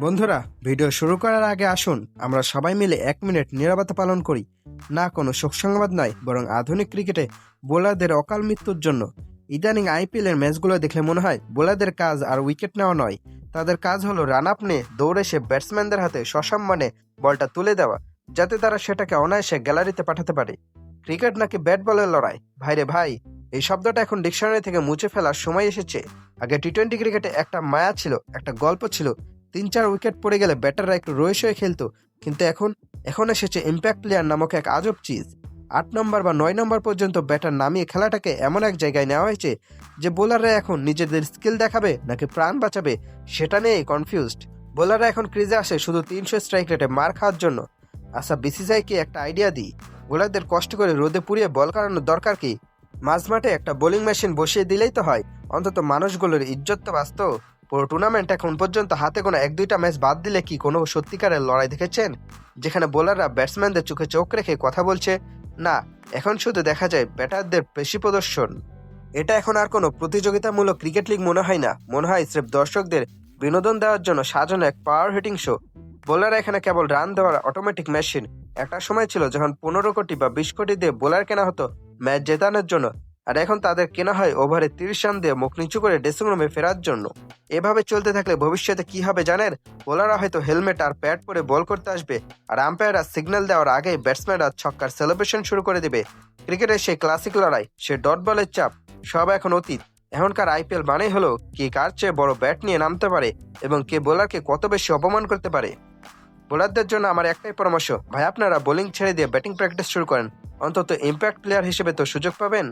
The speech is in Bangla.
বন্ধুরা, ভিডিও শুরু করার আগে আসুন আমরা সবাই মিলে 1 মিনিট নীরবতা পালন করি। না কোনো শোক সংবাদ নয়, বরং আধুনিক ক্রিকেটে বোলারদের অকাল মৃত্যুর জন্য। ইদানিং আইপিএল এর ম্যাচগুলো দেখলে মনে হয় বোলারদের কাজ আর উইকেট নেওয়া নয়, তাদের কাজ হলো রান আপ নিয়ে দৌড়ে সে ব্যাটসম্যানদের হাতে সসম্মানে বলটা তুলে দেওয়া, যাতে তারা সেটাকে অনায়াসে গ্যালারিতে পাঠাতে পারে। ক্রিকেট নাকি ব্যাট বলের লড়াই? ভাইরে ভাই, এই শব্দটা এখন ডিকশনারি থেকে মুছে ফেলার সময় এসেছে। আগে টি-20 ক্রিকেটে একটা মায়া ছিল, একটা গল্প ছিল। 3-4 উইকেট পড়ে গেলে ব্যাটাররা একটু রয়েস হয়ে খেলতো, কিন্তু এখন এসেছে ইম্প্যাক্ট প্লেয়ার নামক এক আজব চিজ। 8 নম্বর বা 9 নম্বর পর্যন্ত ব্যাটার নামিয়ে খেলাটাকে এমন এক জায়গায় নেওয়া হয়েছে যে বোলাররা এখন নিজেদের স্কিল দেখাবে নাকি প্রাণ বাঁচাবে সেটা নিয়েই কনফিউজড। বোলাররা এখন ক্রিজে আসে শুধু 300 স্ট্রাইক রেটে মার খাওয়ার জন্য। আচ্ছা, বিসিসিআইকে একটা আইডিয়া দিই, বোলারদের কষ্ট করে রোদে পুড়িয়ে বল কাটানোর দরকার কি? মাঝমাঠে একটা বোলিং মেশিন বসিয়ে দিলেই তো হয়, অন্তত মানুষগুলোর ইজ্জত তো বাঁচত। পুরো টুর্নামেন্ট এখন পর্যন্ত হাতে গোনা 1-2টা ম্যাচ বাদ দিলে কি কোনো সত্যিকারের লড়াই দেখেছেন, যেখানে বোলাররা ব্যাটসম্যানদের চোখে চোখ রেখে কথা বলছে? না, এখন শুধু দেখা যায় ব্যাটারদের পেশি প্রদর্শন। এটা এখন আর কোনো প্রতিযোগিতামূলক ক্রিকেট লিগ মনে হয় না, মনে হয় স্রেফ দর্শকদের বিনোদন দেওয়ার জন্য সাজানো এক পাওয়ার হিটিং শো। বোলাররা এখানে কেবল রান দেওয়ার অটোমেটিক মেশিন। একটা সময় ছিল যখন 15 কোটি বা 20 কোটি দিয়ে বোলার কেনা হতো ম্যাচ জেতানোর জন্য, আর এখন তাদের কেনা হয় ওভারে 30 রান দিয়ে মুখ নিচু করে ড্রেসিং রুমে ফেরার জন্য। এভাবে চলতে থাকলে ভবিষ্যতে কি হবে জানেন? বোলাররা হয়তো হেলমেট আর প্যাড পরে বল করতে আসবে, আর আম্পায়াররা সিগন্যাল দেওয়ার আগেই ব্যাটসম্যানরা ছক্কার সেলিব্রেশন শুরু করে দিবে। ক্রিকেটের সেই ক্লাসিক লড়াই, সে ডট বলের চাপ, সব এখন অতীত। এখনকার আইপিএল মানেই হলো কে কার চেয়ে বড় ব্যাট নিয়ে নামতে পারে এবং কে বোলারকে কত বেশি অপমান করতে পারে। বোলারদের জন্য আমার একটাই পরামর্শ, ভাই আপনারা বোলিং ছেড়ে দিয়ে ব্যাটিং প্র্যাকটিস শুরু করেন, অন্তত ইম্প্যাক্ট প্লেয়ার হিসেবে তো সুযোগ পাবেন।